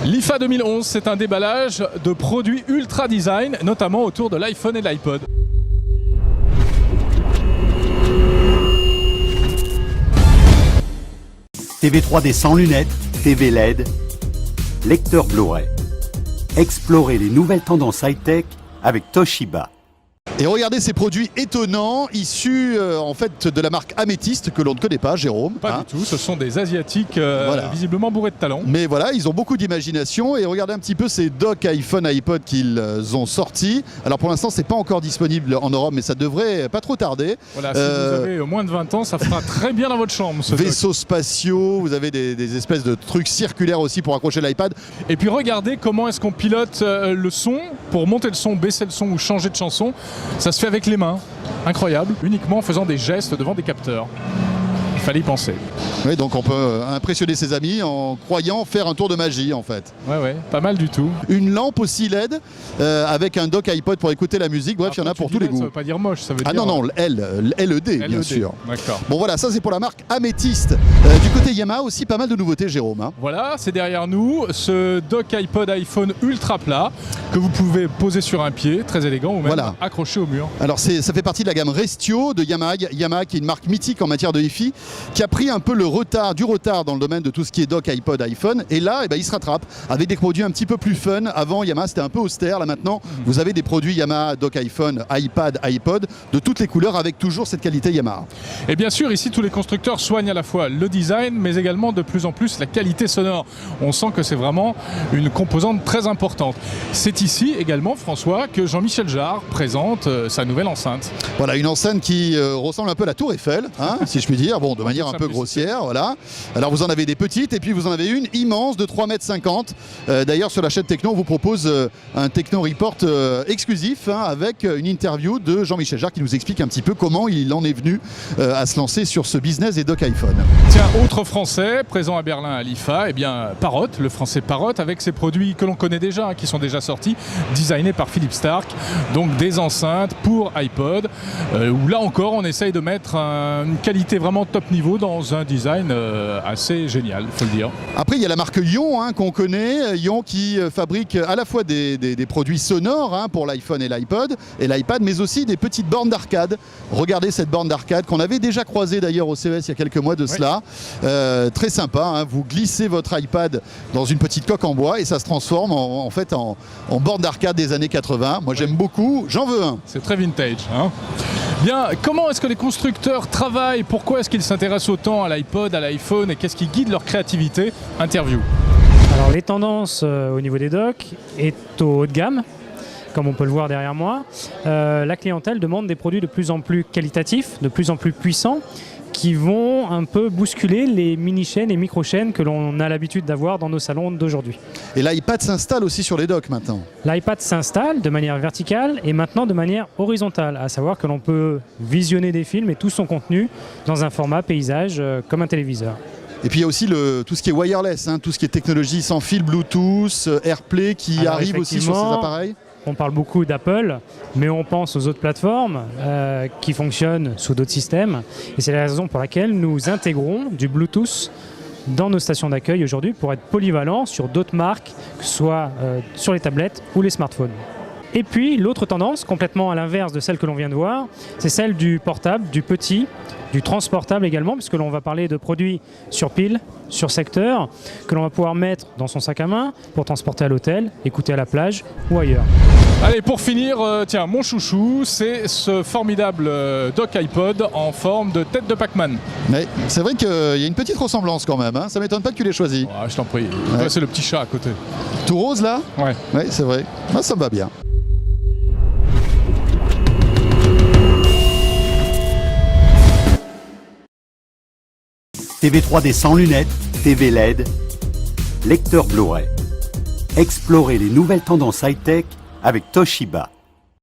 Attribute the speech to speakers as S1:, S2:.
S1: L'IFA 2011, c'est un déballage de produits ultra design, notamment autour de l'iPhone et l'iPod.
S2: TV 3D sans lunettes, TV LED, lecteur Blu-ray. Explorez les nouvelles tendances high-tech avec Toshiba.
S3: Et regardez ces produits étonnants issus en fait de la marque Amethyst que l'on ne connaît pas, Jérôme.
S1: Pas du tout, ce sont des Asiatiques visiblement bourrés de talent.
S3: Mais voilà, ils ont beaucoup d'imagination et regardez un petit peu ces docks iPhone, iPod qu'ils ont sortis. Alors pour l'instant, c'est pas encore disponible en Europe, mais ça devrait pas trop tarder.
S1: Voilà, si vous avez moins de 20 ans, ça fera très bien dans votre chambre. Ce
S3: vaisseaux spatiaux, vous avez des espèces de trucs circulaires aussi pour accrocher l'iPad.
S1: Et puis regardez comment est-ce qu'on pilote le son, pour monter le son, baisser le son ou changer de chanson. Ça se fait avec les mains, incroyable, uniquement en faisant des gestes devant des capteurs. Il fallait y penser.
S3: Oui, donc on peut impressionner ses amis en croyant faire un tour de magie en fait.
S1: Ouais, pas mal du tout.
S3: Une lampe aussi LED avec un dock iPod pour écouter la musique. Bref, il y en a pour tous les goûts.
S1: Ça veut pas dire moche, ça veut dire...
S3: Ah non, LED bien sûr.
S1: D'accord.
S3: Bon voilà, ça c'est pour la marque Amethyst. Du côté Yamaha aussi, pas mal de nouveautés, Jérôme. Hein.
S1: Voilà, c'est derrière nous, ce dock iPod iPhone ultra plat que vous pouvez poser sur un pied, très élégant, ou même accrocher au mur.
S3: Alors ça fait partie de la gamme Restio de Yamaha. Yamaha qui est une marque mythique en matière de hi-fi, qui a pris un peu du retard dans le domaine de tout ce qui est dock iPod, iPhone. Et là, il se rattrape avec des produits un petit peu plus fun. Avant, Yamaha, c'était un peu austère. Là, maintenant, vous avez des produits Yamaha, dock iPhone, iPad, iPod, de toutes les couleurs, avec toujours cette qualité Yamaha.
S1: Et bien sûr, ici, tous les constructeurs soignent à la fois le design, mais également de plus en plus la qualité sonore. On sent que c'est vraiment une composante très importante. C'est ici également, François, que Jean-Michel Jarre présente sa nouvelle enceinte.
S3: Voilà, une enceinte qui ressemble un peu à la Tour Eiffel, hein, si je puis dire. Bon, de manière un peu grossière, voilà. Alors vous en avez des petites et puis vous en avez une immense de 3,50 m. D'ailleurs sur la chaîne Techno, on vous propose un Techno Report exclusif hein, avec une interview de Jean-Michel Jarre qui nous explique un petit peu comment il en est venu à se lancer sur ce business des dock iPhone.
S1: Tiens, autre français présent à Berlin à l'IFA, eh bien Parrot, le français Parrot, avec ses produits que l'on connaît déjà, hein, qui sont déjà sortis, designés par Philippe Stark, donc des enceintes pour iPod, où là encore on essaye de mettre une qualité vraiment top niveau dans un design assez génial, il faut le dire.
S3: Après, il y a la marque Ion hein, qu'on connaît, Ion qui fabrique à la fois des produits sonores hein, pour l'iPhone et l'iPod et l'iPad, mais aussi des petites bornes d'arcade. Regardez cette borne d'arcade qu'on avait déjà croisée d'ailleurs au CES il y a quelques mois de cela. Très sympa, hein, vous glissez votre iPad dans une petite coque en bois et ça se transforme en borne d'arcade des années 80. Moi j'aime beaucoup, j'en veux un.
S1: C'est très vintage. Hein. Bien, comment est-ce que les constructeurs travaillent? Pourquoi est-ce qu'ils s'intéressent autant à l'iPod, à l'iPhone et qu'est-ce qui guide leur créativité? Interview.
S4: Alors les tendances au niveau des docks est au haut de gamme, comme on peut le voir derrière moi. La clientèle demande des produits de plus en plus qualitatifs, de plus en plus puissants, qui vont un peu bousculer les mini-chaînes et micro-chaînes que l'on a l'habitude d'avoir dans nos salons d'aujourd'hui.
S3: Et l'iPad s'installe aussi sur les docks maintenant.
S4: L'iPad s'installe de manière verticale et maintenant de manière horizontale, à savoir que l'on peut visionner des films et tout son contenu dans un format paysage comme un téléviseur.
S3: Et puis il y a aussi tout ce qui est wireless, hein, tout ce qui est technologie sans fil, Bluetooth, AirPlay qui arrive aussi sur ces appareils.
S4: On parle beaucoup d'Apple, mais on pense aux autres plateformes qui fonctionnent sous d'autres systèmes. Et c'est la raison pour laquelle nous intégrons du Bluetooth dans nos stations d'accueil aujourd'hui pour être polyvalents sur d'autres marques, que ce soit sur les tablettes ou les smartphones. Et puis l'autre tendance, complètement à l'inverse de celle que l'on vient de voir, c'est celle du portable, du petit, du transportable également, puisque l'on va parler de produits sur pile, sur secteur, que l'on va pouvoir mettre dans son sac à main pour transporter à l'hôtel, écouter à la plage ou ailleurs.
S1: Allez, pour finir, tiens, mon chouchou, c'est ce formidable dock iPod en forme de tête de Pac-Man.
S3: Mais c'est vrai qu'il y a une petite ressemblance quand même, hein. Ça m'étonne pas que tu l'aies choisi.
S1: Ouais, je t'en prie, c'est le petit chat à côté.
S3: Tout rose là?
S1: Ouais.
S3: Ouais, c'est vrai. Moi, ça me va bien.
S2: TV 3D sans lunettes, TV LED, lecteur Blu-ray. Explorez les nouvelles tendances high-tech avec Toshiba.